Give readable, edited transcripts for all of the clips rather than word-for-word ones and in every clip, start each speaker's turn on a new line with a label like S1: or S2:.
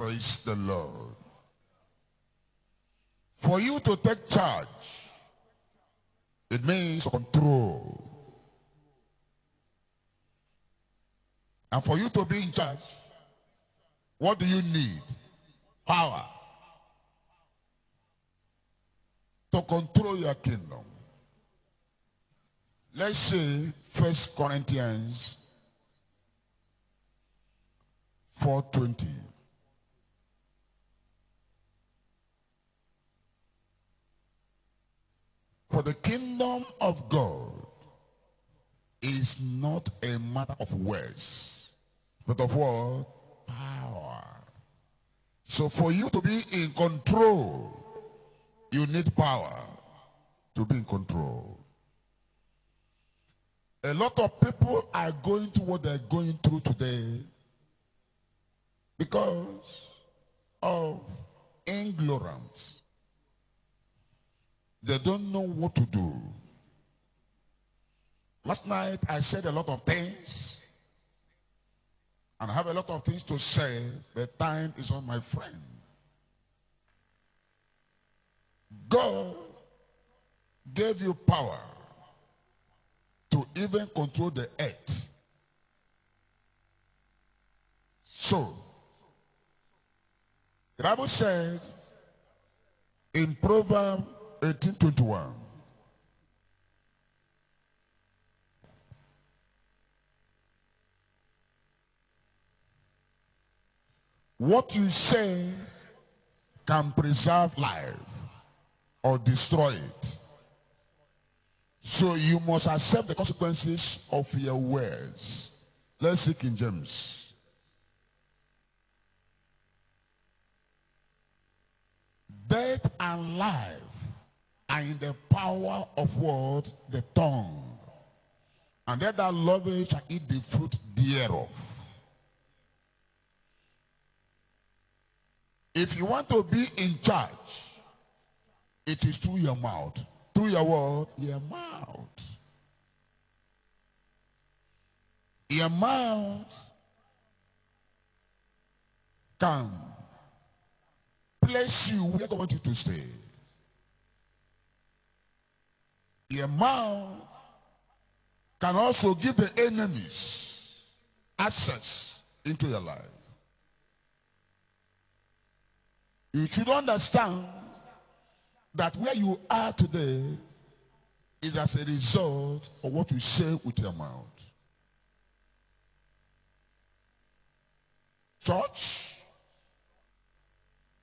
S1: Praise the Lord. For you to take charge, it means control. And for you to be in charge, what do you need? Power. To control your kingdom. Let's say 1 Corinthians 4:20. For the kingdom of God is not a matter of words, but of what? Power. So for you to be in control, you need power to be in control. A lot of people are going through what they're going through today because of ignorance. They don't know what to do. Last night I said a lot of things, and I have a lot of things to say. The time is on, my friend. God gave you power to even control the earth. So, the Bible says in Proverbs 18:21, what you say can preserve life or destroy it. So you must accept the consequences of your words. Let's see King James. Death and life are in the power of what? The tongue. And they that love it shall eat the fruit thereof. If you want to be in charge, it is through your mouth. Through your word, your mouth. Your mouth can place you where God wants you to stay. Your mouth can also give the enemies access into your life. You should understand that where you are today is as a result of what you say with your mouth. Church,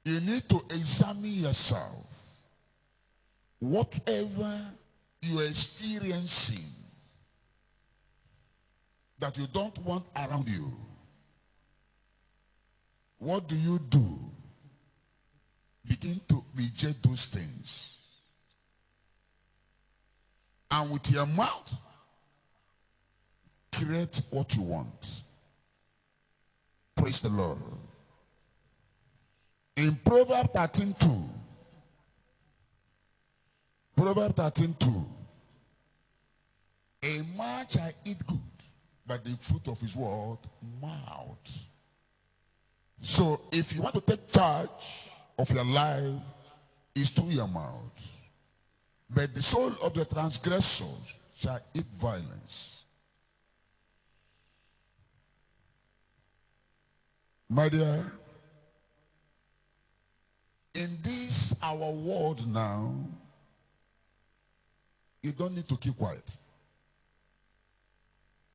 S1: you need to examine yourself. Whatever you are experiencing that you don't want around you, what do you do? Begin to reject those things. And with your mouth, create what you want. Praise the Lord. In Proverbs 13:2, Proverbs 13:2, a man shall eat good by the fruit of his word, mouth. So if you want to take charge of your life, is through your mouth. But the soul of the transgressors shall eat violence. My dear, in this our world now, you don't need to keep quiet.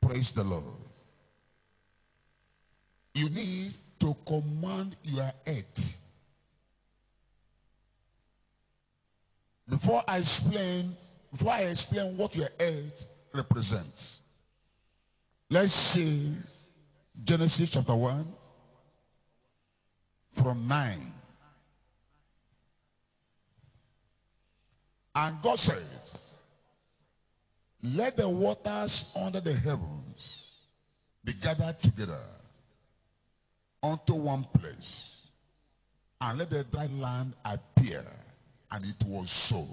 S1: Praise the Lord. You need to command your earth. Before I explain what your earth represents, let's see Genesis chapter 1 from 9. And God said, let the waters under the heavens be gathered together unto one place, and let the dry land appear. And it was so.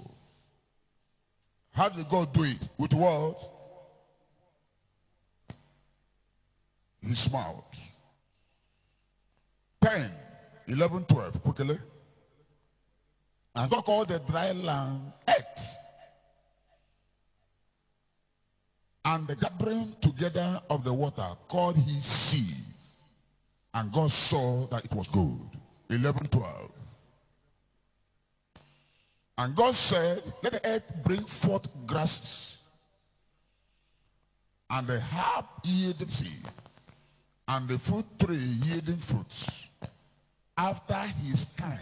S1: How did God do it? With what? His mouth. 10. 11, 12, quickly. And God called the dry land earth. And the gathering together of the water called he sea. And God saw that it was good. 11, 12. And God said, let the earth bring forth grasses, and the herb yielding seed, and the fruit tree yielding fruits, after his kind,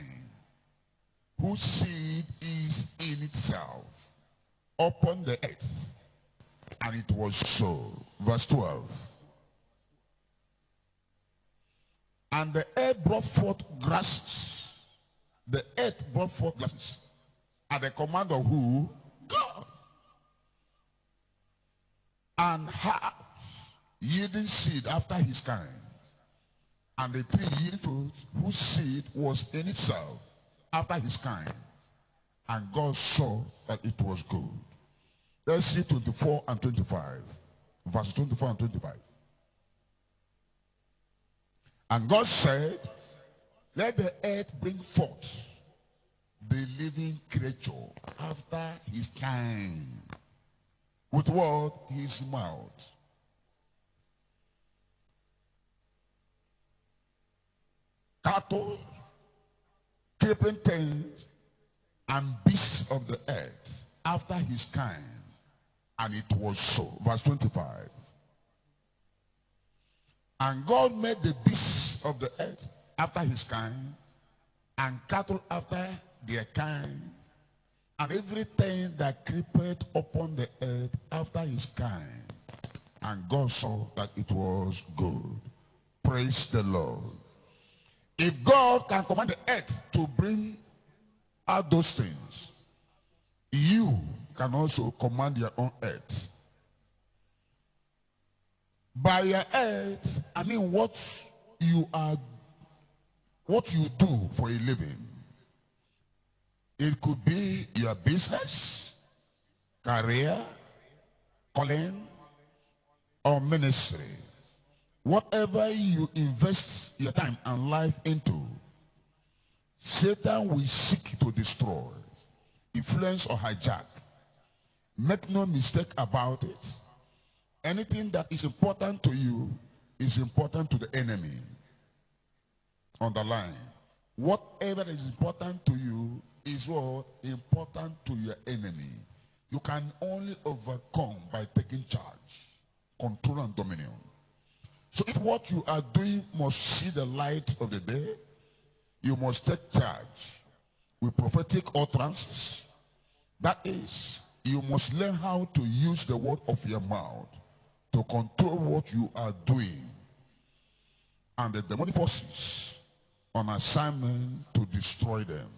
S1: whose seed is in itself, upon the earth. And it was so. Verse 12. And the earth brought forth grasses. The earth brought forth grasses. At the command of who? God. And herbs yielding seed after his kind. And the tree yielding fruit, whose seed was in itself after his kind. And God saw that it was good. Let's see 24 and 25. Verse 24 and 25. And God said, let the earth bring forth the living creature after his kind. With what? His mouth. Cattle, creeping things, and beasts of the earth after his kind. And it was so. Verse 25. And God made the beasts of the earth after his kind, and cattle after their kind, and everything that creepeth upon the earth after his kind. And God saw that it was good. Praise the Lord. If God can command the earth to bring out those things, you can also command your own earth. By your earth, I mean what you do for a living. It could be your business, career, calling, or ministry. Whatever you invest your time and life into, Satan will seek to destroy, influence, or hijack. Make no mistake about it. Anything that is important to you is important to the enemy. Underline. Whatever is important to you is what? Important to your enemy. You can only overcome by taking charge, control, and dominion. So if what you are doing must see the light of the day, you must take charge with prophetic utterances. That is, you must learn how to use the word of your mouth to control what you are doing, and the demonic forces on assignment to destroy them.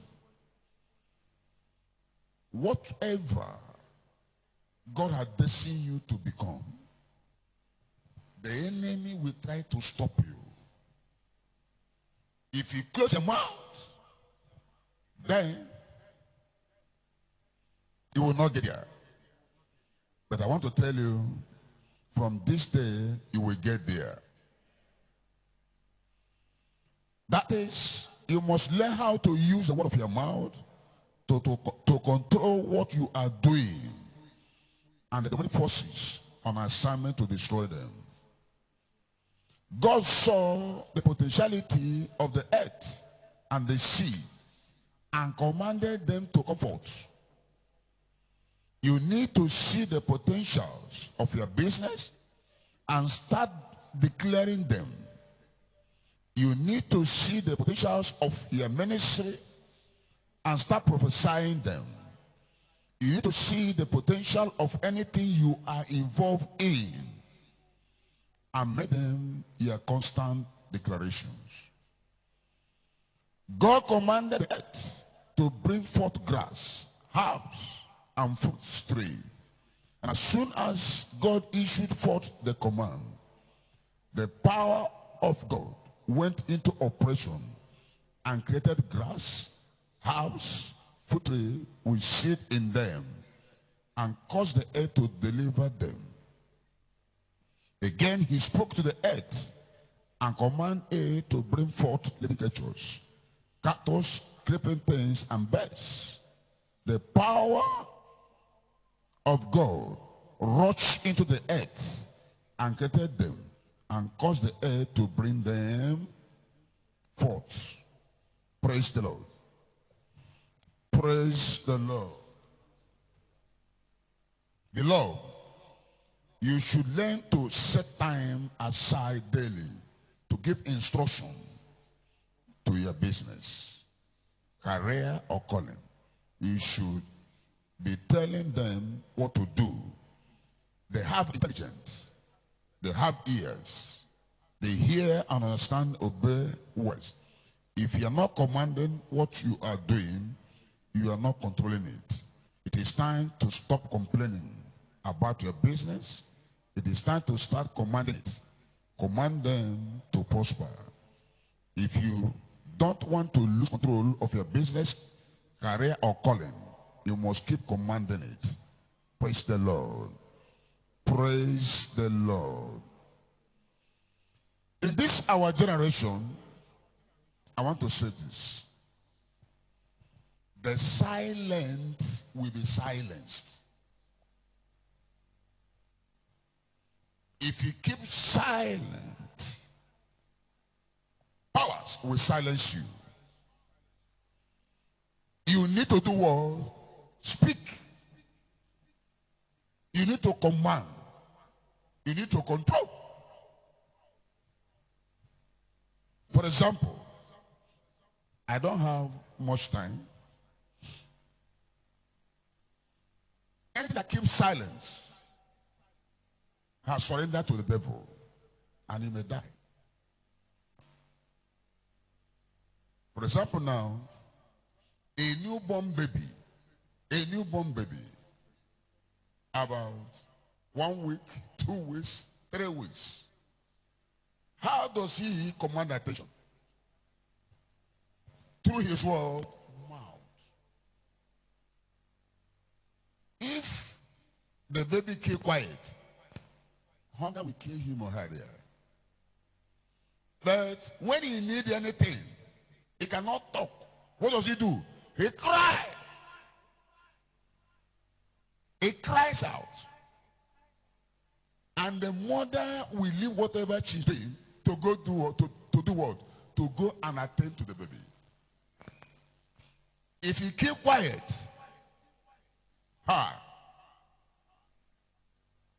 S1: Whatever God had destined you to become, the enemy will try to stop you. If you close your mouth, then you will not get there. But I want to tell you, from this day, you will get there. That is, you must learn how to use the word of your mouth to control what you are doing, and the demonic forces on assignment to destroy them. God saw the potentiality of the earth and the sea and commanded them to come forth. You need to see the potentials of your business and start declaring them. You need to see the potentials of your ministry and start prophesying them. You need to see the potential of anything you are involved in and make them your constant declarations. God commanded the earth to bring forth grass, herbs, and fruit tree. And as soon as God issued forth the command, the power of God went into operation and created grass, herbs, fruit tree with seed in them, and caused the earth to deliver them. Again, he spoke to the earth and commanded it to bring forth living creatures. cattle, creeping things, and birds. The power of God rushed into the earth and created them and caused the earth to bring them forth. Praise the Lord. Praise the Lord. Beloved, you should learn to set time aside daily to give instruction to your business, career, or calling. You should be telling them what to do. They have intelligence. They have ears. They hear and understand, obey words. If you are not commanding what you are doing, you are not controlling it. It is time to stop complaining about your business. It is time to start commanding it. Command them to prosper. If you don't want to lose control of your business, career, or calling, you must keep commanding it. Praise the Lord. Praise the Lord. In this our generation, I want to say this. The silent will be silenced. If you keep silent, powers will silence you. You need to do what? Speak. You need to command. You need to control. For example, I don't have much time. Anything that keeps silence has surrendered to the devil, and he may die. For example, now, a newborn baby, about 1 week, 2 weeks, 3 weeks. How does he command attention? Through his word, mouth. If the baby keep quiet, hunger will kill him or her there. But when he needs anything, he cannot talk. What does he do? He cries. He cries out. And the mother will leave whatever she's doing to go to do what? To go and attend to the baby. If he keep quiet,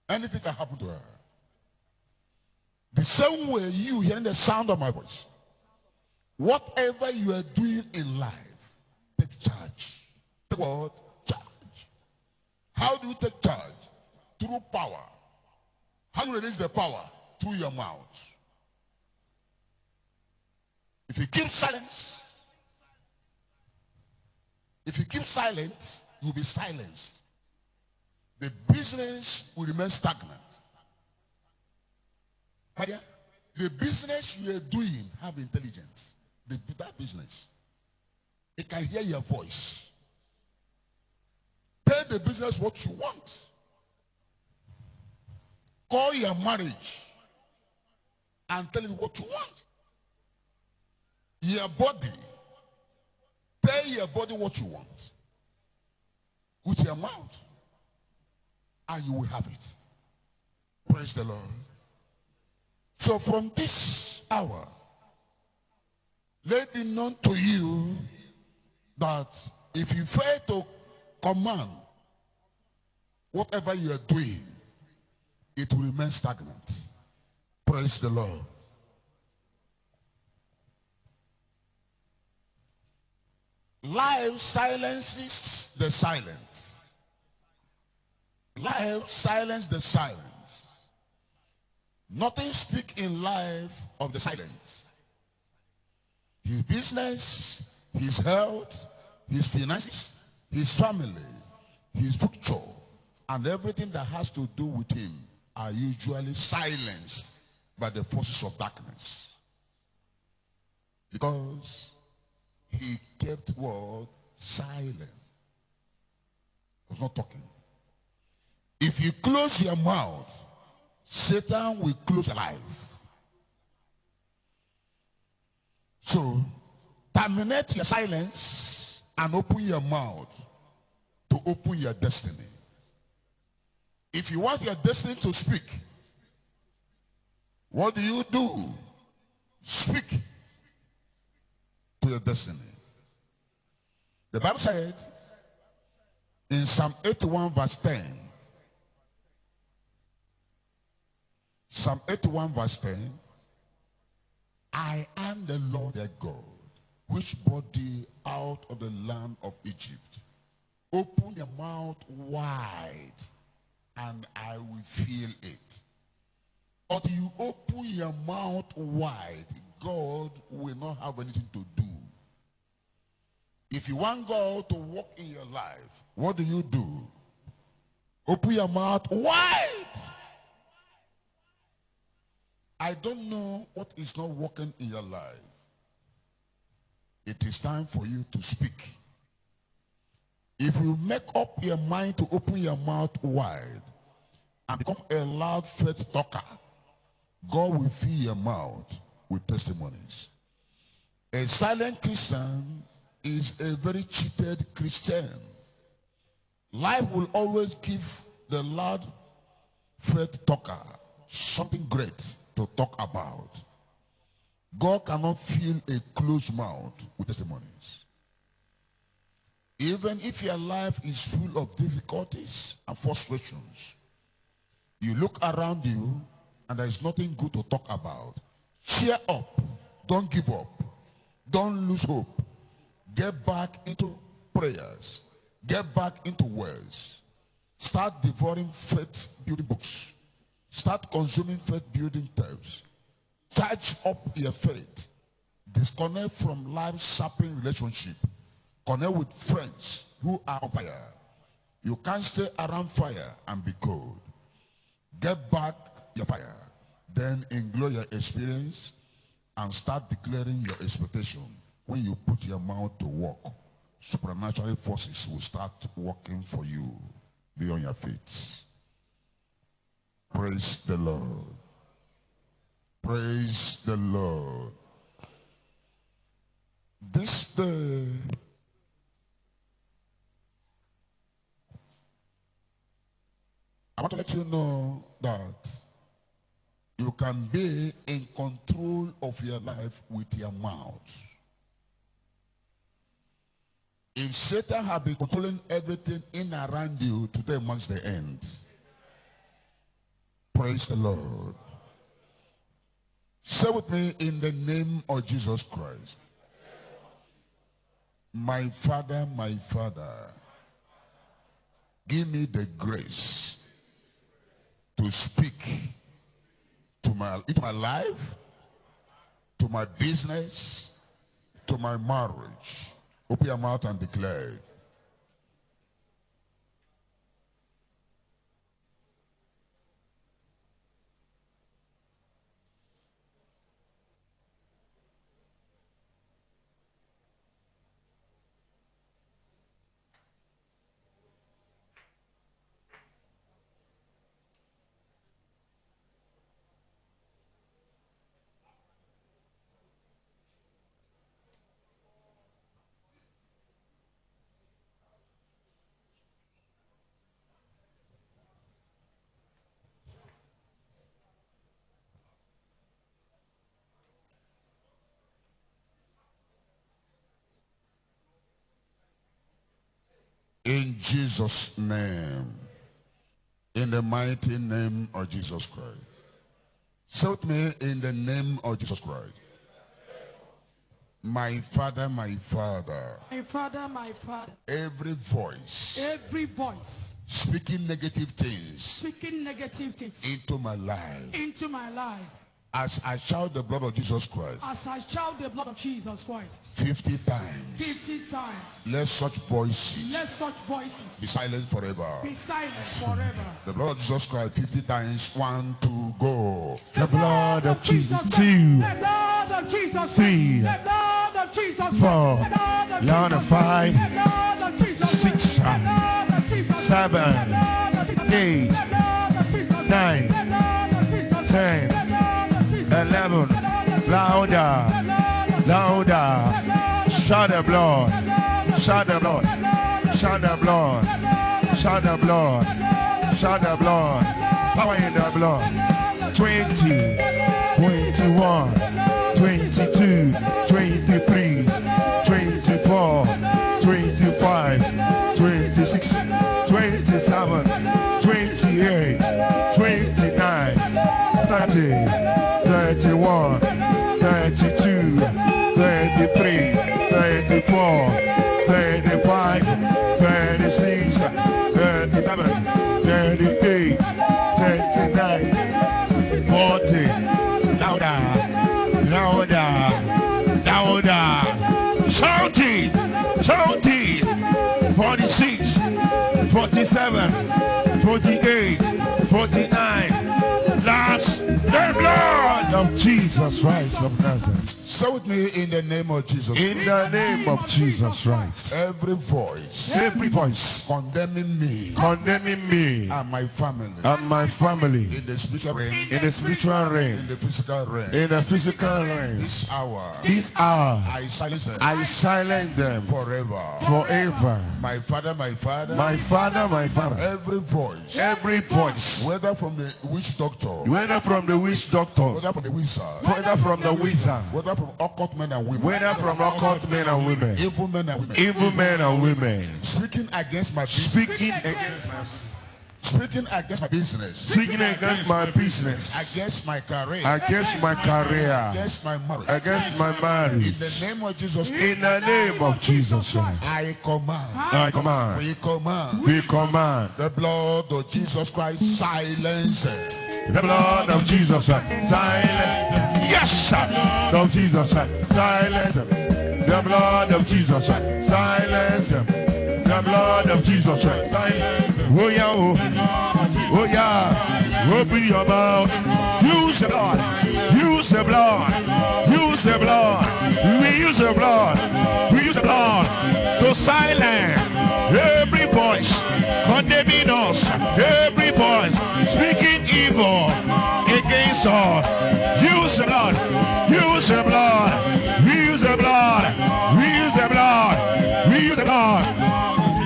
S1: anything can happen to her. The same way you hearing the sound of my voice, whatever you are doing in life, take charge. Take what? Charge. How do you take charge? Through power. How do you release the power? Through your mouth. If you keep silence, you'll be silenced. The business will remain stagnant. The business you are doing have intelligence. That business, it can hear your voice. Tell the business what you want. Call your marriage and tell it what you want. Your body, tell your body what you want with your mouth, and you will have it. Praise the Lord. So from this hour, let it be known to you that if you fail to command whatever you are doing, it will remain stagnant. Praise the Lord. Life silences the silent. Life silences the silence. Nothing speaks in life of the silence. His business, his health, his finances, his family, his future, and everything that has to do with him are usually silenced by the forces of darkness. Because he kept what? Silent. He was not talking. If you close your mouth, Satan will close your life. So, Terminate your silence and open your mouth to open your destiny. If you want your destiny to speak, what do? Speak to your destiny. The Bible said in Psalm 81 verse 10, Psalm 81 verse 10, I am the Lord their God, which brought thee out of the land of Egypt. Open your mouth wide, and I will fill it. Until you open your mouth wide, God will not have anything to do. If you want God to work in your life, what do? Open your mouth wide. I don't know what is not working in your life. It is time for you to speak. If you make up your mind to open your mouth wide and become a loud faith talker, God will fill your mouth with testimonies. A silent Christian is a very cheated Christian. Life will always give the loud faith talker something great to talk about. God cannot fill a closed mouth with testimonies. Even if your life is full of difficulties and frustrations, you look around you and there is nothing good to talk about. Cheer up. Don't give up. Don't lose hope. Get back into prayers. Get back into words. Start devouring faith building books. Start consuming faith building tapes. Charge up your faith. Disconnect from life-sapping relationship. Connect with friends who are on fire. You can't stay around fire and be cold. Get back your fire. Then enjoy your experience and start declaring your expectation. When you put your mouth to work, supernatural forces will start working for you. Be on your feet. Praise the Lord. Praise the Lord. This day, I want to let you know that you can be in control of your life with your mouth. If Satan had been controlling everything in and around you, today marks the end. Praise the Lord. Say with me, in the name of Jesus Christ. My Father, give me the grace to speak into my life, to my business, to my marriage. Open your mouth and declare it. In Jesus' name. In the mighty name of Jesus Christ. Say with me, in the name of Jesus Christ. My Father, my Father.
S2: My Father, my Father.
S1: Every voice.
S2: Every voice.
S1: Speaking negative things.
S2: Speaking negative things.
S1: Into my life.
S2: Into my life.
S1: As I shout the blood of Jesus Christ.
S2: As I shout the blood of Jesus Christ.
S1: 50 times.
S2: 50 times.
S1: Let such voices.
S2: Let such voices.
S1: Be silent forever.
S2: Be silent forever.
S1: The blood of Jesus Christ 50 times. 1, 2, go.
S3: The blood of Jesus. 2.
S2: The blood of Jesus.
S3: 3.
S2: The blood of Jesus.
S3: 4. Lord of 5.
S2: The blood of Jesus.
S3: 6.
S2: The blood of Jesus.
S3: 7. 8. 9. 10. 11. Louder. Louder. Shout the blood. Shout the blood. Shout the blood. Shout the blood. Shout the blood. Power in the blood. 20, 21, 22, 23, 24, 25, 26, 27, 28, 29, 30, 31, 32, 33, 34, 35, 36, 37, 38, 39, 40. Louder, louder, louder. Shout it, shout it. 46, 47, 48, 49. Last, the blood of Jesus Christ of Nazareth.
S1: Say with me in the name of Jesus.
S3: In the name of Jesus Christ.
S1: Every voice condemning me
S3: Condemning me
S1: and my family
S3: and my family
S1: in the spiritual realm,
S3: in the spiritual realm,
S1: in the physical realm,
S3: in the physical realm.
S1: this hour,
S3: This hour,
S1: I silence them
S3: I silence them
S1: forever.
S3: forever.
S1: My father,
S3: My Father,
S1: every voice,
S3: every voice,
S1: whether from the witch doctor,
S3: whether from the witch doctor,
S1: whether from the wizard,
S3: whether from the wizard,
S1: whether from occult men and women,
S3: whether from occult men and women,
S1: evil men and women,
S3: evil men and women,
S1: speaking against my business,
S3: speaking against my
S1: speaking against my business,
S3: speaking against my business,
S1: against my career,
S3: against my career,
S1: against my marriage,
S3: against my marriage.
S1: in the name of Jesus,
S3: In the name of Jesus Christ,
S1: I command,
S3: I command,
S1: we command
S3: we command
S1: the blood of Jesus Christ silence it.
S3: the blood of Jesus Christ, silence them. Yes, sir. The blood of Jesus Christ, silence them. The blood of Jesus Christ, silence them. The blood of Jesus Christ, silence them. Oh yeah, oh yeah. Open your mouth. Use the blood. Use the blood. Use the blood. We use the blood. We use the blood to silence every voice condemning us. Every voice speaking evil against us. Use the blood. Use the blood. We use the blood. We use the blood. We use the blood.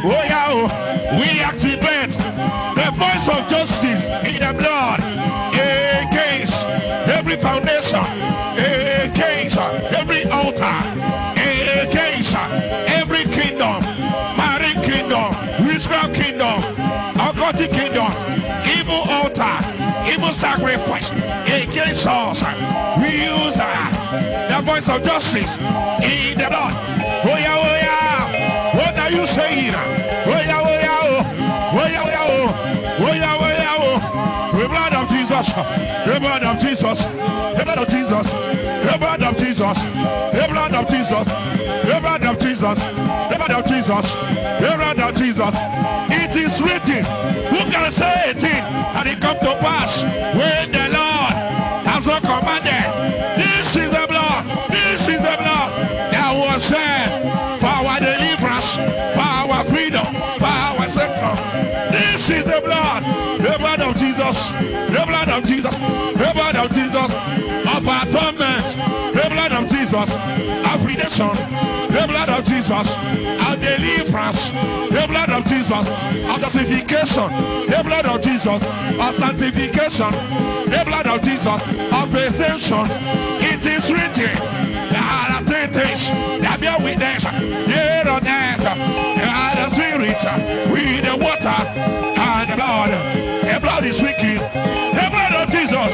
S3: Oh yeah, oh. We activate the voice of justice in the blood against every foundation, against every altar, against every kingdom, marine kingdom, witchcraft kingdom, occultic kingdom, evil altar, evil sacrifice against us. We use the voice of justice in the blood. Oh yeah, oh yeah. What are you saying? Oh yeah, oh yeah, oh. Oh yeah, oh yeah, oh. Oh yeah, oh yeah, oh. The blood of Jesus. The blood of Jesus. The blood of Jesus. The blood of Jesus. The blood of Jesus. The blood of Jesus. The blood of Jesus. The blood of Jesus. It is written. Who can say a thing and it come to pass when the Lord has not commanded? This is the blood. This is the blood that was shed for our deliverance, for our freedom, for our sacred. This is the blood of Jesus, the blood of Jesus, the blood of Jesus of atonement, the blood of Jesus of redemption, the blood of Jesus of deliverance, the blood of Jesus of justification, the blood of Jesus of sanctification, the blood of Jesus of exemption. It is written, there are three things that bear witness here on earth, the spirit, with the water, and the blood. The blood is wicked. The blood of Jesus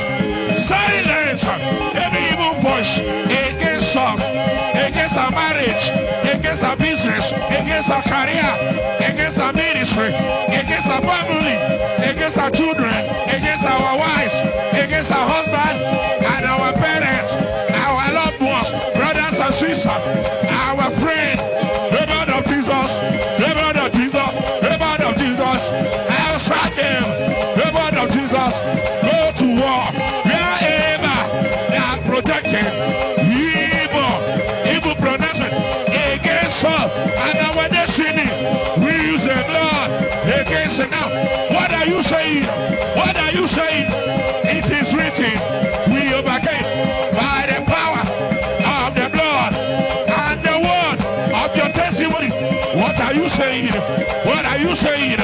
S3: silence every evil voice against us, against our marriage, against our business, against our career, against our ministry, against our family, against our children, against our wives, against our husband and our parents, our loved ones, brothers and sisters, our friends. The blood of Jesus, the blood of Jesus, the blood of Jesus, outside them. The blood of Jesus, go to war wherever they are protecting evil pronouncement against us and our destiny. We use the blood against it now. What are you saying? What are you saying? It is written, we overcame by the power of the blood and the word saying? What are you saying?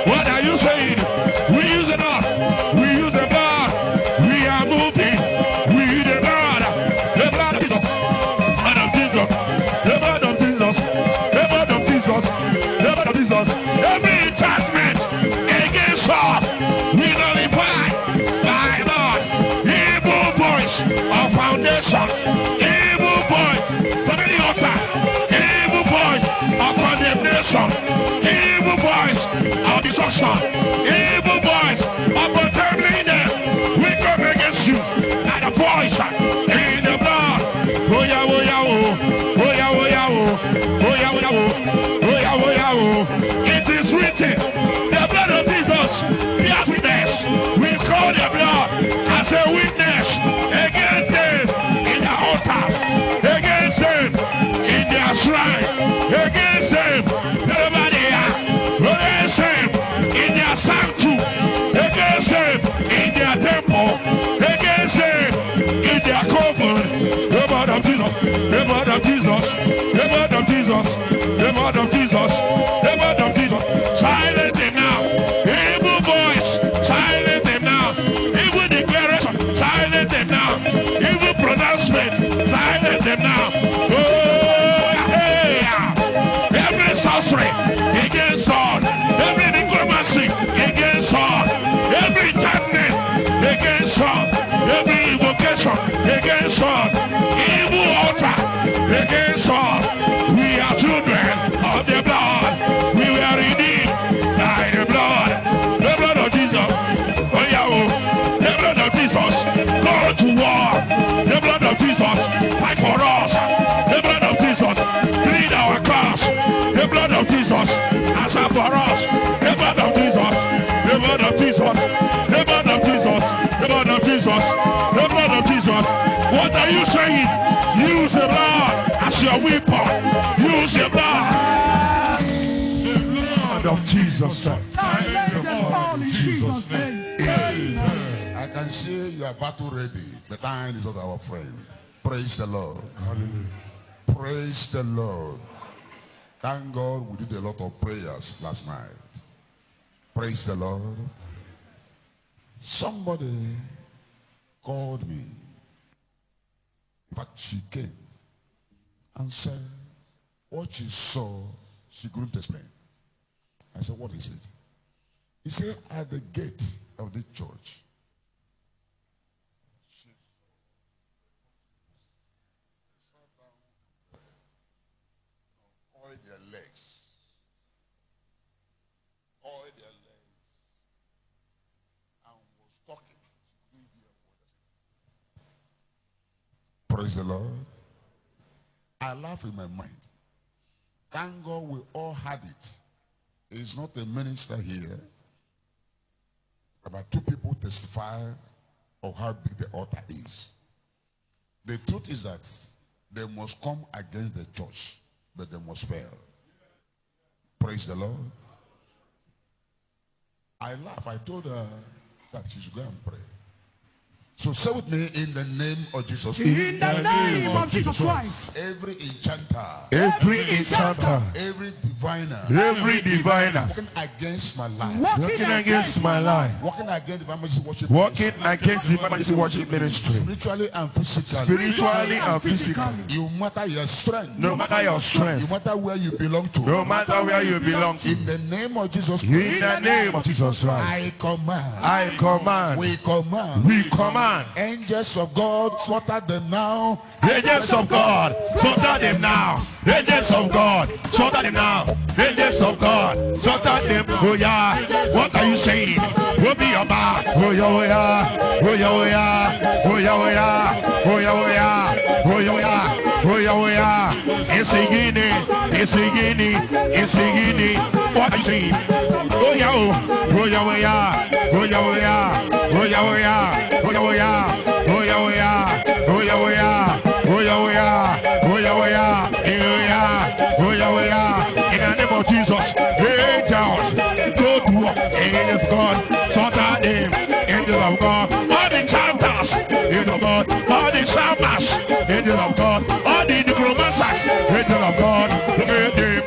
S3: What are you saying? We use it up. We use the blood. We are moving. We use the blood. The blood of Jesus. The blood of Jesus. The blood of Jesus. The blood of Jesus. Every enchantment against us, we nullify by Lord. Evil voice of foundation. Evil voice from the altar. Evil voice of condemnation. Evil voice of destruction. Evil voice of contaminating. We come against you at the voice in the blood. Oh yeah, oh yeah, oh. Oh yeah, oh yeah, oh. Oh yeah, oh yeah, oh. Oh yeah, oh yeah, oh. It is written, the blood of Jesus bears witness. We call the blood as a witness against them in the altars, against them in their shrine, against them wherever they are, against them in their sanctuary, against them in their temple, against them in their coven. The blood of Jesus, the blood of Jesus, the blood of Jesus, the blood of Jesus, the blood of Jesus. Silence them now. Evil voice, silence them now. Evil declaration, silence them now. Evil pronouncement, silence them now. Oh, hey, every sorcery against God, every necromancy against God, every enchantment against God, every invocation against God, evil altar against God. We are children of the blood. We were redeemed by the blood of Jesus. Oh yeah, oh, the blood of Jesus. Go to war. The blood of Jesus. Fight for us. The blood of Jesus. Plead our cause. The blood of Jesus. Answer for us. The blood of Jesus. The blood of Jesus. The blood of Jesus. The blood of Jesus. The blood of Jesus. What are you saying? Use the blood as your weapon. Use the blood. The blood of Jesus.
S2: Silence them all in Jesus' name.
S1: I can see you are battle ready. The time is not our friend. Praise the Lord. Hallelujah. Praise the Lord. Thank God we did a lot of prayers last night. Praise the Lord. Somebody called me. In fact, she came and said what she saw, she couldn't explain. I said, what is it? He said, at the gate of the church, she sat down, oiled their legs, and was talking. Praise the Lord. I laugh in my mind. Thank God we all had it. It's not a minister here. About two people testify of how big the altar is. The truth is that they must come against the church, but they must fail. Praise the Lord. I laugh. I told her that she should go and pray. So say with me, in the name of Jesus.
S2: In the name of Jesus Christ.
S1: Every enchanter.
S3: Every enchanter.
S1: Every diviner.
S3: Every diviner.
S1: Working against my life.
S3: Working against my life.
S1: Working against the Majesty Worship
S3: Working
S1: Ministry.
S3: against the Majesty Worship Ministry.
S1: Spiritually and physically.
S3: Spiritually and physically.
S1: You matter your strength.
S3: No matter your
S1: You
S3: strength.
S1: matter where you belong to.
S3: No matter where you belong to.
S1: In the name of Jesus
S3: In
S1: Christ.
S3: the name of Jesus Christ.
S1: I command.
S3: I command.
S1: We command.
S3: We command.
S1: Angels of God, slaughter them now.
S3: Angels of God, slaughter them now. Angels of God, slaughter them now. Angels of God, slaughter them. Oh yeah, what are you saying? Will be your back. Oh yeah, oh yeah, oh yeah, oh yeah, oh yeah, oh yeah, oh yeah, oh yeah, oh yeah, oh yeah, oh yeah, oh yeah. It's a guinea, it's a guinea, it's a guinea. What are you saying? Oh yeah, oh yeah, oh yeah, oh yeah, oh yeah, oh yeah, oh yeah, oh yeah, oh yeah. Oh yeah, oh yeah, oh yeah, oh yeah, oh yeah, oh yeah, oh yeah, oh yeah, oh yeah, oh yeah. In the name of Jesus, angels, go to work. Angels of God, slaughter them. Angels of God, all the enchanters. Angels of God, all the shammers. Angels of God, all the necromancers. Angels of God, look at them.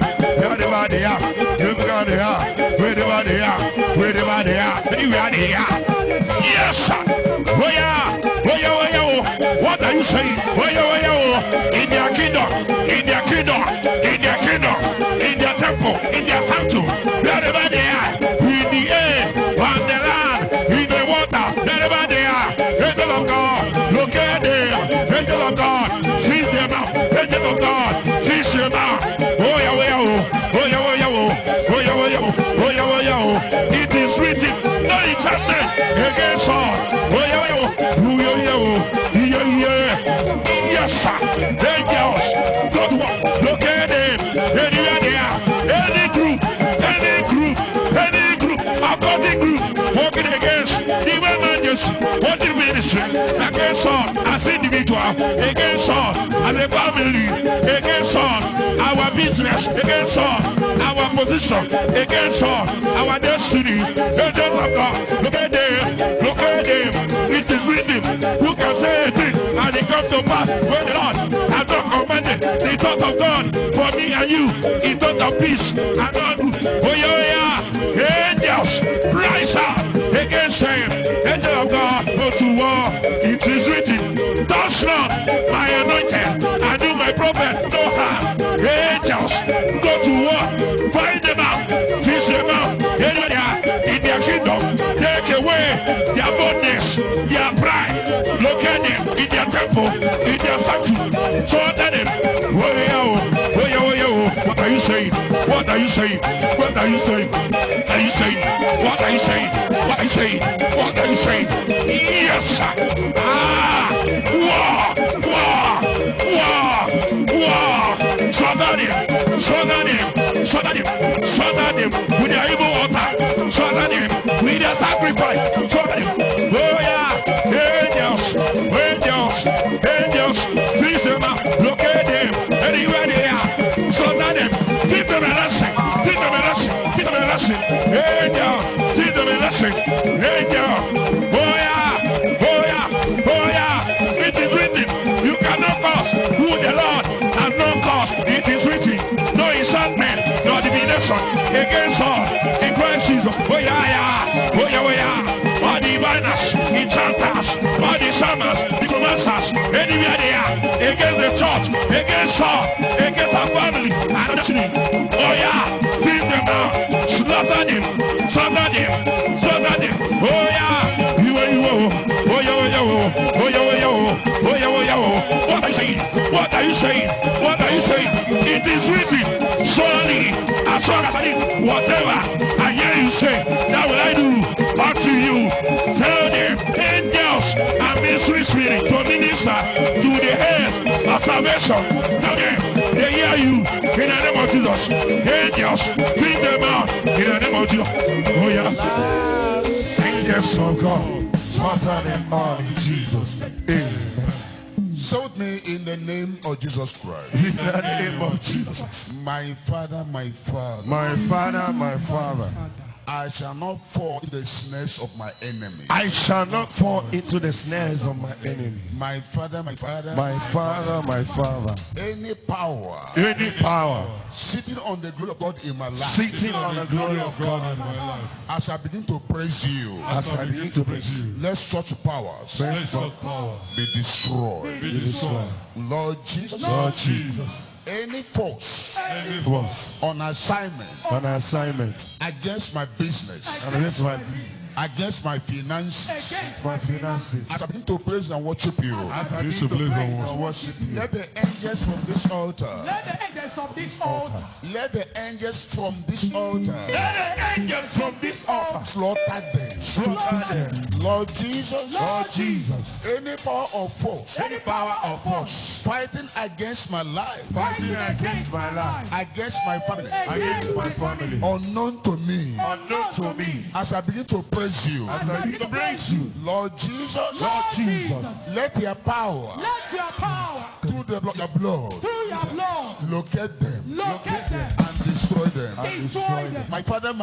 S3: Wherever they are, wherever they are, wherever they are, wherever they are, anywhere they are. Yes, sir. Oh yeah, oh yeah, oh yeah. What are you saying? Oh yeah, oh yeah. In their kingdom, in their kingdom, in their kingdom, in their temple, in their sanctum, wherever they are, in the air, on the land, in the water, wherever they are. Angel of God, look at them. Angel of God, seize them out. Angel of God, seize them out. Oh yeah, oh yeah, oh yeah, oh yeah, oh yeah, oh yeah, oh yeah, oh yeah. It is written, no enchantment against all. Oh yeah, oh yeah, oh yeah, yeah. Yes, sir. Angels, go to work. Look at them. Anywhere they are, any group, according group, working against the women's working ministry, against all as individual, against all as a family, against all our business, against all our position, against all our destiny. Angels of God, look at them, look at them. It is written, who can say a thing and it comes to pass when the Lord has not commanded the thought of God for me and you, is thought of peace and God. Oh yeah, angels, rise up against them. Angel of God, go to war. It is written, touch not my anointed, and do my prophet no harm. Angels, go to war. Find them out, fish them out. Anywhere they are in their kingdom, take away their boldness, their pride. Look at them in their temple, in their sanctuary. So that them. Oh yeah, oh yeah, oh yeah. What are you saying? What are you saying? What are you saying? Are you saying? What are you saying? What are you saying? What are you saying? Yes, sir. Ah, wow, wow, wow, wow. Slaughter them with their evil altar. Slaughter them with their sacrifice. Slaughter them. Oh yeah, angels, please them out. Look at them anywhere they are. Slaughter them. Teach them a lesson. Teach them a lesson. Teach them a lesson. Angel, teach them a lesson. Angel. Oh yeah, oh yeah, oh yeah. It is written. You cannot cause who the Lord has not caused. It is written. No enchantment, no divination against all in Christ Jesus. Oh yeah, oh yeah, oh yeah. All the diviners, enchanters, all the shamans, the commanders, anywhere they are, against the church, against all, against our family and destiny. Oh yeah, beat them down, slaughter them, slaughter them, slaughter them. Oh yeah, you, oh yeah, oh yeah, oh yeah, oh yeah, oh yeah, oh yeah. What are you saying? What are you saying? What are you saying? It is written. Surely, as long as I did whatever I hear you say, that will I do unto you. Tell them, angels and mystery spirit to minister to the head of salvation. Tell them, they hear you in the name of Jesus. Angels, bring them out in the name of Jesus. Oh yeah. Angels of God, smarter than all in Jesus. Amen.
S1: Shout me in the name of Jesus Christ.
S3: In the name of Jesus.
S1: My Father, my Father.
S3: My Father, my Father.
S1: I shall not fall into the snares of my enemies.
S3: I shall not fall into the snares of my enemies.
S1: My Father, my Father.
S3: My Father, my Father.
S1: Any
S3: power
S1: sitting on the glory of God in my life.
S3: Sitting on the glory of God in my life.
S1: As I begin to praise you.
S3: As I begin to praise you.
S1: Let such powers be destroyed.
S3: Be destroyed.
S1: Lord Jesus.
S3: Lord Jesus.
S1: Any force
S3: on assignment
S1: against my business, against my finances, as I begin to praise and worship you,
S3: let
S1: the angels from this altar,
S2: Let the angels of this altar,
S1: let the angels from this altar,
S3: let the angels from this altar
S1: slaughter them. Lord Jesus, any power of force, fighting against my life,
S2: against
S1: my family, unknown to me, as I begin to praise you, Lord Jesus, let your power, through your blood, locate them and destroy them.
S2: Destroy them.
S1: My Father,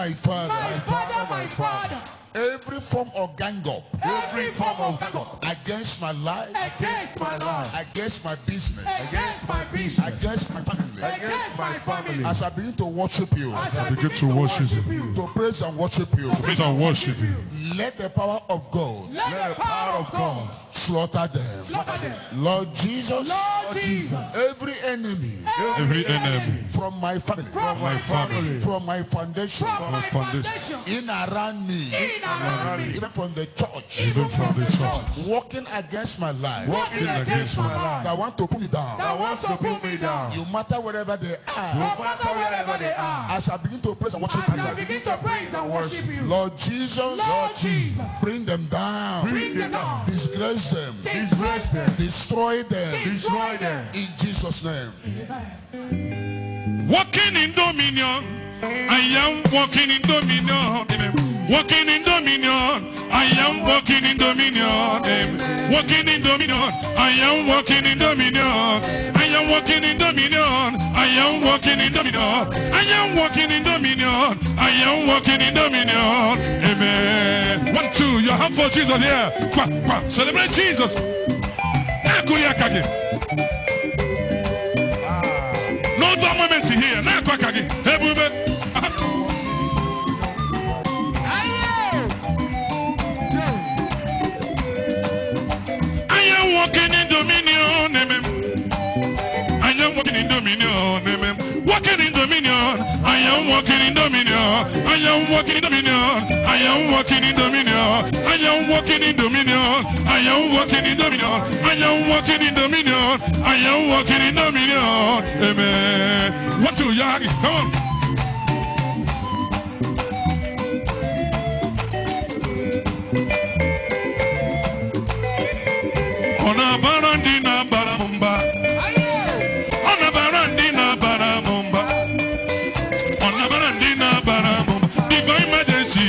S1: every form of gang up
S3: every form of God
S1: against my life,
S2: against my life,
S1: against my business,
S2: against my business,
S1: against my family.
S2: against my family.
S1: As I begin to worship you,
S2: As I
S3: begin to worship
S2: you,
S1: to praise and worship you,
S3: praise and worship you.
S1: let the power of God
S2: let the power of God
S1: slaughter them.
S2: slaughter them.
S1: Lord Jesus,
S2: Lord Jesus,
S1: every enemy
S3: Every enemy
S1: from my family,
S2: from
S3: my family,
S1: from my foundation,
S2: from my
S3: foundation,
S2: foundation,
S1: in around me,
S2: in around me,
S1: even from the church,
S3: even from the church,
S1: working against my life,
S3: walking against my life,
S1: that want to pull me down,
S2: that wants to pull me down,
S1: no matter wherever they are,
S2: no matter wherever they are.
S1: as I begin to praise and worship
S2: As I
S1: you,
S2: begin to praise and worship you,
S1: Lord Jesus,
S2: Lord Jesus,
S1: bring them down,
S2: bring them down,
S1: disgrace them,
S3: disgrace them,
S1: destroy them,
S3: destroy them.
S1: in Jesus' name.
S3: Walking in dominion, I am walking in dominion. Walking in dominion, I am walking in dominion. Walking in dominion, I am walking in dominion. I am walking in dominion. I am walking in dominion. I am walking in dominion. I am walking in dominion. Amen. 1, 2, your hand for Jesus here. Celebrate Jesus. No other moment here. Now, I am walking in dominion. I am walking in dominion. Walking in dominion. I am walking in dominion. I am walking in dominion. I am walking in dominion. I am walking in dominion. I am walking in dominion. I am walking in dominion. I am walking in dominion. Amen. What to Yagi? Come on. On a barandina baramumba. On a barandina baramumba. On a barandina baramumba. Divine Majesty.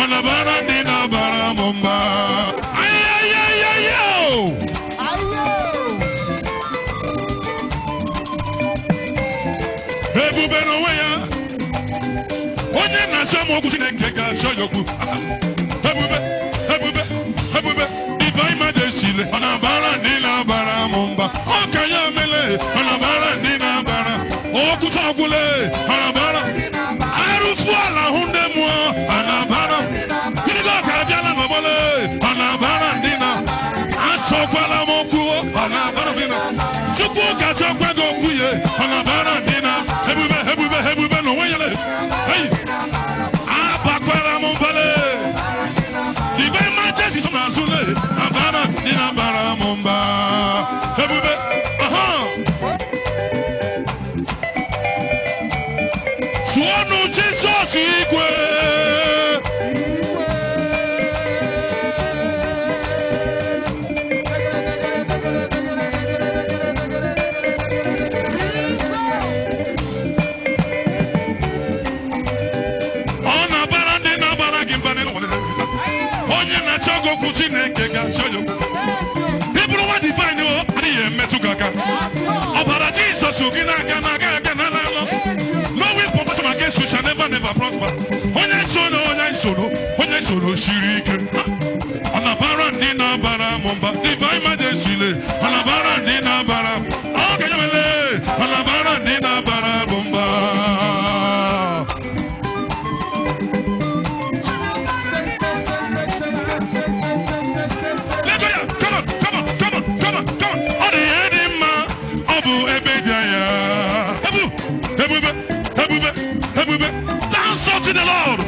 S3: On a barandina baramumba. Ay ay ay ay yo. Ebu beno weya. Onye na samo kusineke ga shoyoku. Ebube. Divine Majesty. On a barandina baramumba. Okayamele. On a barandina bara. Okutagule. On a bara. Arufu ala hunde mo. On a bara. Kinigo kabiala mabole. On a barandina. Asokwala mokuo. On a barandina. Chupu kachakwa gokuye. On a barandina. Ebube no weyele. Hey. Abakwala mombale. Divine Majesty sona zule. Abana dina bara momba. Ebube. Suonu Jesus igwe. Ona bara dina bara gimbane no. Onye na chogo kusineke ga choyo. People want divine o adiye metugaka. Obara Jesus ugina kana kana na lo. No way profession against you shall never prosper. Onye solo shirike. Ona barandi na bara momba. Divine Majesty le. Ona barandi na bara. Okay yamele. Ona barandi na bara bomba. Dance to the Lord.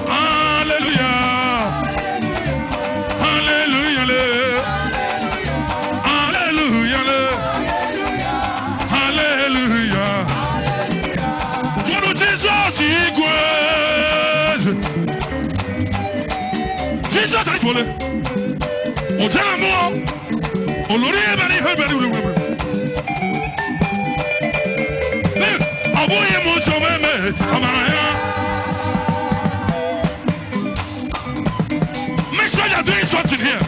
S3: Hallelujah. Hallelujah. Hallelujah. Hallelujah. What Jesus equals. Jesus I told it. Oh, tell me more. Oh, Lord, everybody heard about it. Make sure you're doing something here.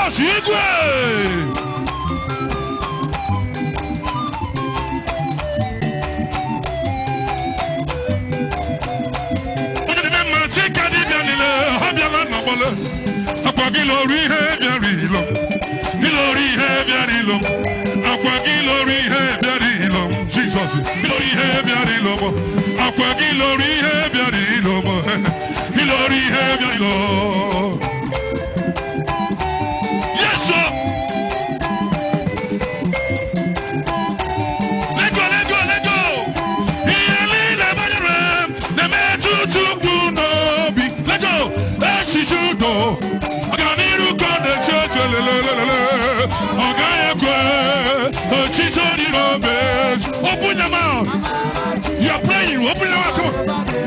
S3: Jesus, Igwe! Yes, sir. Open your mouth. You're praying. Open your mouth.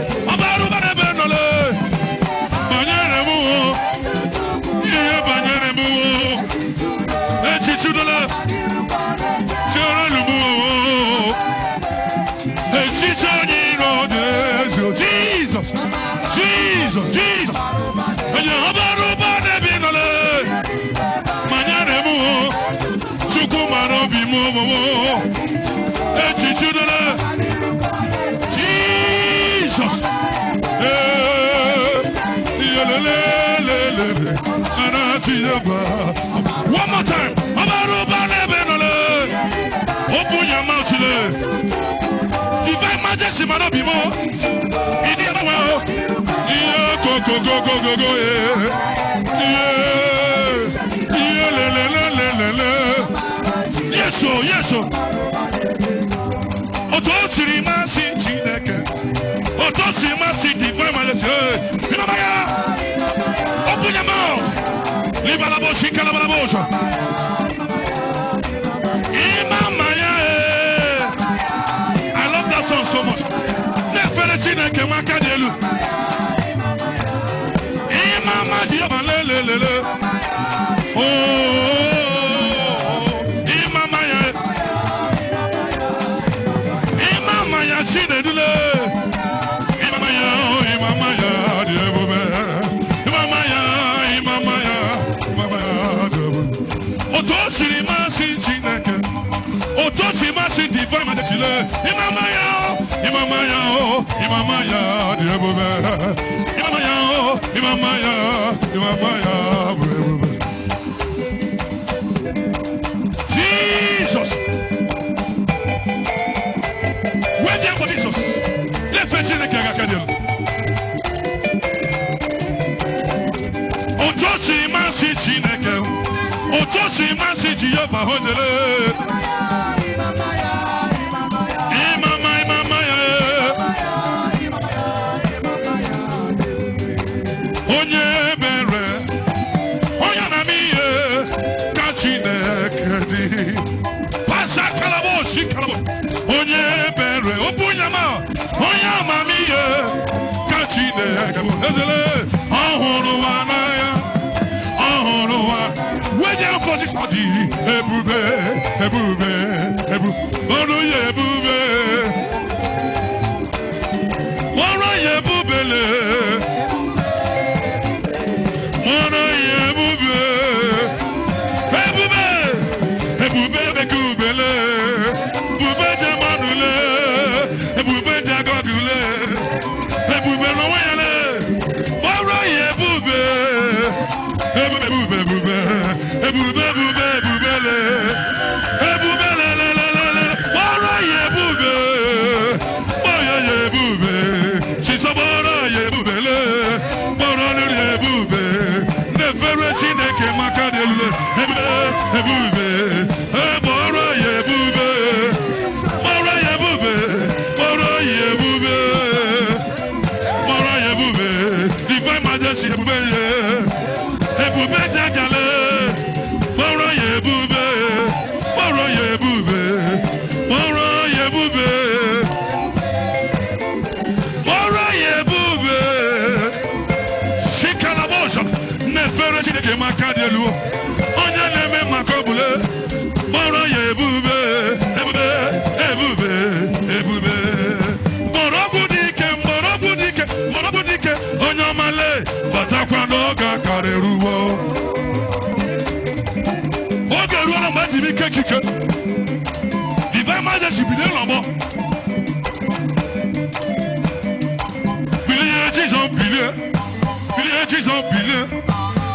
S3: Jesus, Jesus, Jesus. One more time. Open your mouth today. Divine majesty might not be more. In the other world. Go, go, go, go, go, go, yeah. Yeah. Yes, oh, yes, oh. Oto siri masi Chineke. Oto siri masi divine majesty. Imamaya. Open your mouth. Leave la bouche, cala la bouche. Imamaya. I love that song so much. Nefere Chineke makadelu. Imama Jehovah lelelele. Oh. Divine majesty, Imamaya, Imamaya, Imamaya, Imamaya, Imamaya, Imamaya, Jesus. Wait there for Jesus. Let's face it again. Otosi masi Chineke, Otosi masi Jehovah Hodele.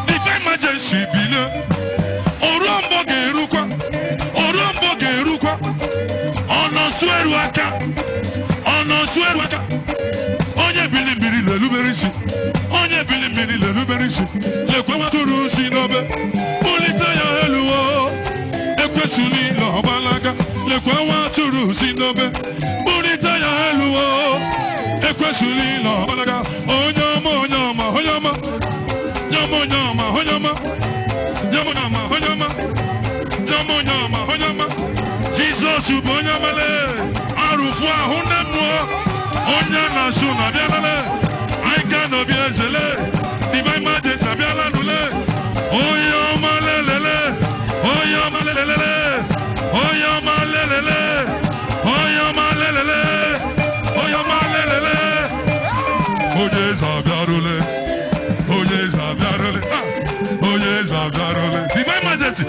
S3: Divine majesty, Divine majesty, Orombo Gerukwa, Ono Sweruaka, Onye Billy Luberisi, Onye Billy Luberisi, Le Quamaturu Sinobe, Ulita Yaluo, Equesuli Lobalaga, Le Quamaturu Sinobe, Ulita Yaluo, Equesuli Lobalaga, Onyama, Jesus, Ubonyamale, Arufua, Hunamua, Onyana Suna Bianale, I cannot be a zele, Divine Majesty Bianale, Oyamalele, Oyamalele, Oyamalele, Oyamalele, Oyamalele, Oyamalele, Oyamalele, Divine Majesty,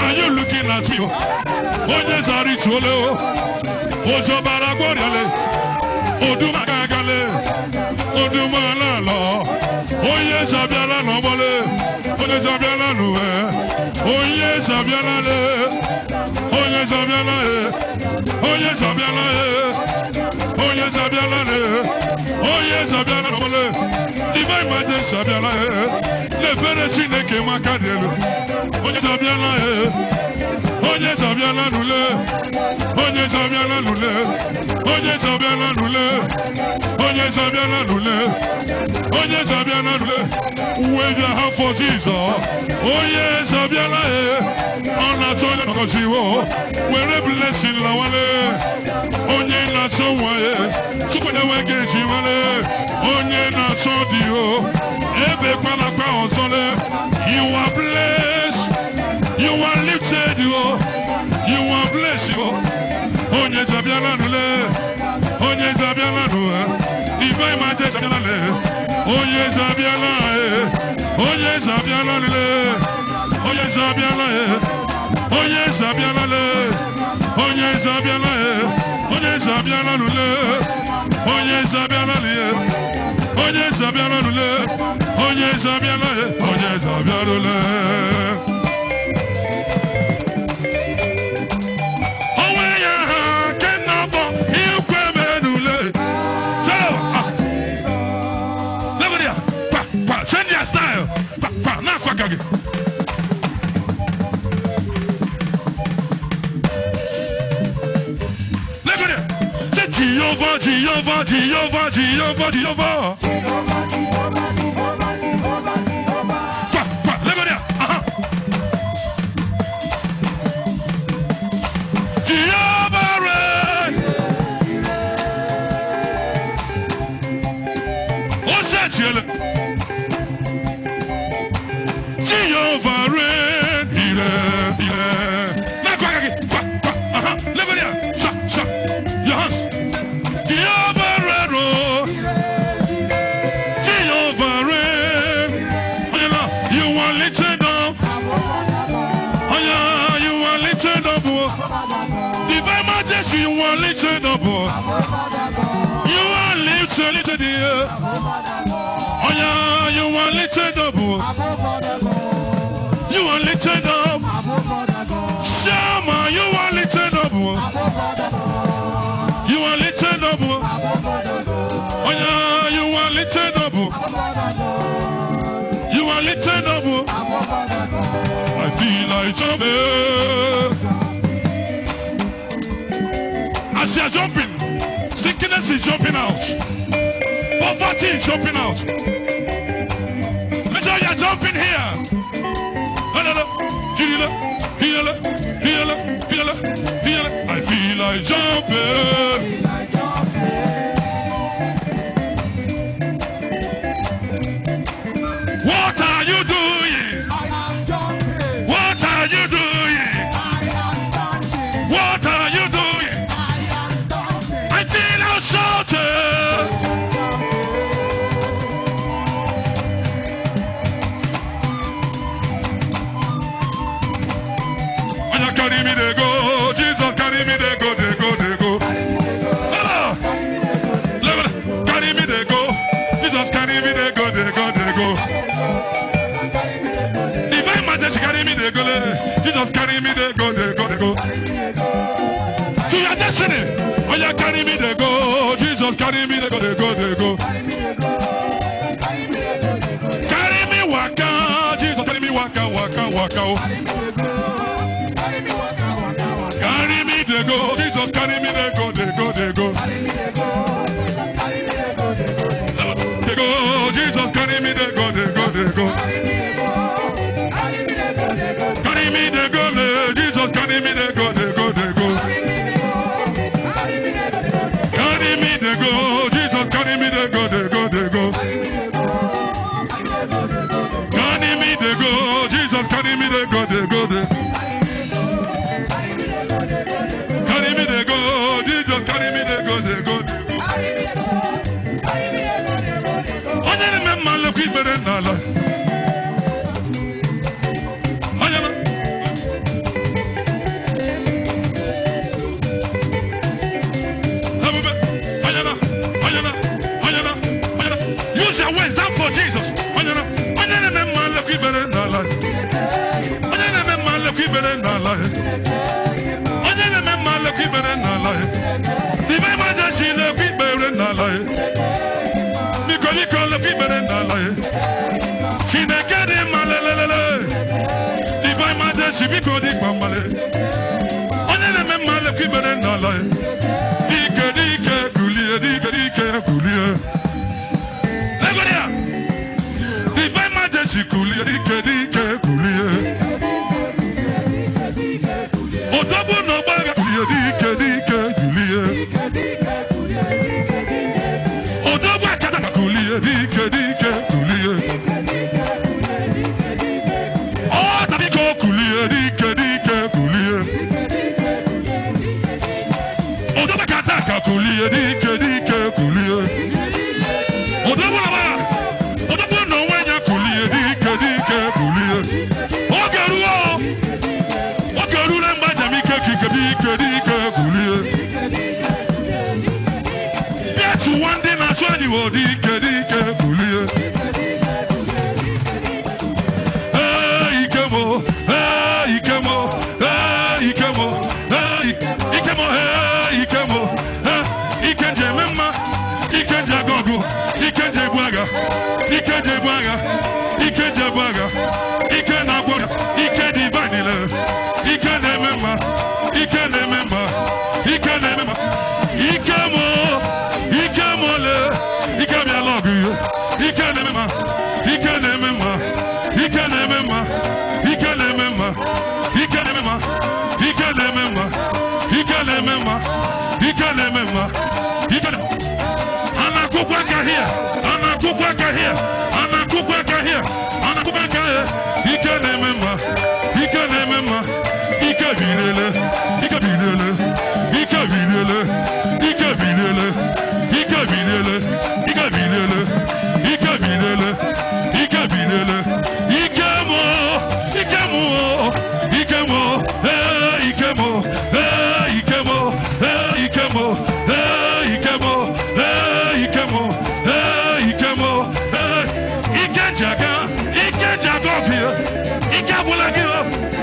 S3: are you looking at me? Oye Sari Cholo, Ojo Baragoriale, Odumagale, Odumalala, Oye Sabiala Nobole, Oye Sabiala Nue, Oye Sabiala, Oye Sabiala, Oye Sabiala, Oye Oh yes, divine majesty, le frère Chineke Makadelu. Oh yes, oh yes, nule. Oh yes, nule. Oh yes, nule. Oh yes, nule. Oh yes, nule. Wave your hand for Jesus. Oh yes, on a toilet because you we're a blessing la wale. Onye na so waye. Chukwu na wege ji wale. Onye na so dio. Ebe kwa na kwa ozole. You are blessed. You are lifted, you are blessed. Onye zabiala nule. Onye zabiala nule. Divine majesty nule. Onye zabiala Onye zabiala nule. Onye zabiala Onye zabiala Onye zabiala Onye zabiala nule. Onye zabiala Onye zabiala nule. Onye zabiala Onye zabiala nule. Style. Now fuck again. Look at it. Say Jehovah, Jehovah, Jehovah, Jehovah, Jehovah. Look at it. Jehovah reign. What's that, Jehovah? Jehovah reign, now go again. Look at here. Shut. Your hands. Jehovah reign, Jehovah reign. Oh yeah, you are lifted up. Oh yeah, you are lifted up. Divine majesty, you are lifted up. You are lifted here. Oh yeah, you are lifted up. You are lifted up. Shama, you are lifted up. You are lifted up. Oh yeah, you are lifted up. You are lifted up. I feel like jumping. As you are jumping, sickness is jumping out. Poverty is jumping out. Make sure you are jumping here. Heal. I feel like jumping. What are you doing? What are you doing? What are you doing? I feel like shouting. Carry me they go, Jesus carry me they go, they go. Hello, carry me they go, Jesus carry me they go. Divine majesty carry me they go, Jesus carry me they go. To your destiny, oh yeah, carry me they go, Jesus carry me they go. Carry me waka, Jesus carry me waka. Carry me they go, Jesus carry me they go. They go, Jesus carry me they go. Carry me they go, Jesus carry me they go. Carry me they go, Jesus carry me they go. Carry me they go, Jesus carry me they go. Carry me they go, Jesus carry me they go. Onye me malo ki bere nala. Use your ways down for Jesus. Onye me malo ki bere nala. Onye me malo ki bere nala. Divine majesty, le qui bere Divine majesty, we go deep on Malay. Only the member of Kiber and Nala. Dike, Kulia, Dike, Kulia. Divine majesty, Kulia, Dike, Kulia. Otobo no baga, Kulia, Dike, Kulia. Otobo Kataka, Kulia, Dike, Kulia. Oh, Tabiko, Kulia, Dike, Kulia. Otobo Kataka, Kulia, Dike, Kulia. That's one thing I saw you. Dike, Kulia. Hey, Ikemo, hey, Ikemo, hey, Ikemo, hey, Ikemo, hey, Ikemo, hey, Ikenje Mema, Ikenje Gogo, Ikenje Bwaga, Ikenje Bwaga, Ikenje Bwaga, Ikena Bwaga, Ikedi Banile, Ikene Mema, Ikene Mema, Ikene Mema, Ikemo, Ikemo le, Ikemi Alogu, Ikene Mema, Ikene Mema, Ikene Mema, Ikene Mema, Ikene Mema, Ikene Mema, Ikene Mema, Ikene Mema, Ikene Anakupaka here, Anakupaka here, Anakupaka here, Anakupaka here, Ikene Mema, Ikene Mema, Ikabilele, Ikabilele, Ikabilele, Ikabilele, Ikabilele, Ikabilele, Ikabilele, Ikabilele, Ikemo, Ikemo, Ikemo, hey, Ikemo, hey, Ikemo, hey, Ikemo, hey, Ikemo, hey, Ikemo, hey, Ikemo, hey, Ikejaga, Ikejaga here, Ikabulagio,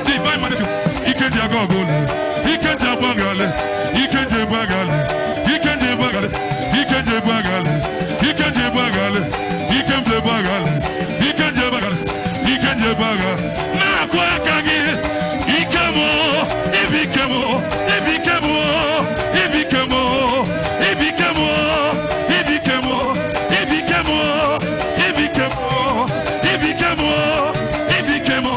S3: divine majesty, Ikejagogole, Ikejabangale, Ikejabangale, Ikejabangale, Ikejabangale, Ikejabangale, Ikejabangale, Ikejabangale, Ikejabangale, Nakwakagi, Ikemo, Ibikemo, Ibikemo, Ibikemo, Ibikemo, Ibikemo, Ibikemo, Ibikemo, Ibikemo, Ibikemo.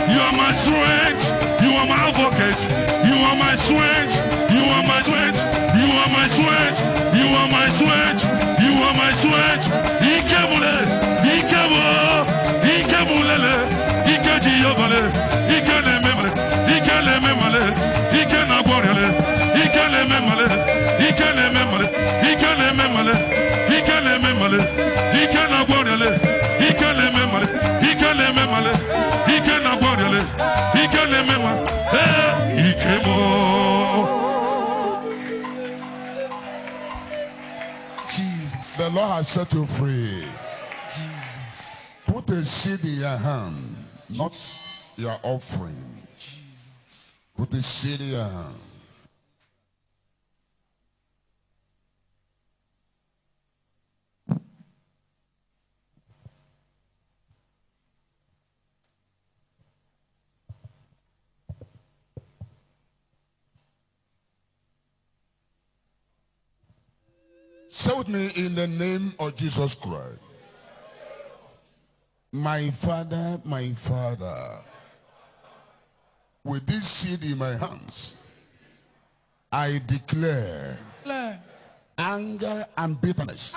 S3: You are my strength, you are my advocate, you are my strength, you are my strength, you are my strength, you are my strength, you are my strength. Ikemule, Ikemo, Ikemulele, Ikejiyobale, Ikelememale, Ikelememale, Ikenagwarele, Ikelememale, Ikelememale, Ikelememale, Ikelememale, Ikenagwarele, Ikelememale, Ikelememale, Ikenagwarele, Ikelememale, Ikemo.
S1: Jesus. The Lord has set you free. Jesus. Put a seed in your hand, not your offering. Jesus. Put a seed in your hand. Say with me, in the name of Jesus Christ. My Father, with this seed in my hands, I declare anger and bitterness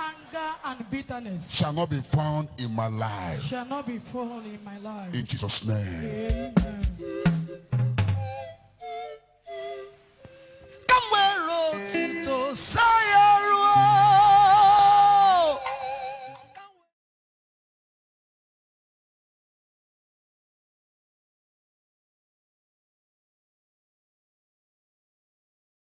S1: shall not be found in my life.
S2: Shall not be found in my life.
S1: In Jesus' name.
S2: Amen.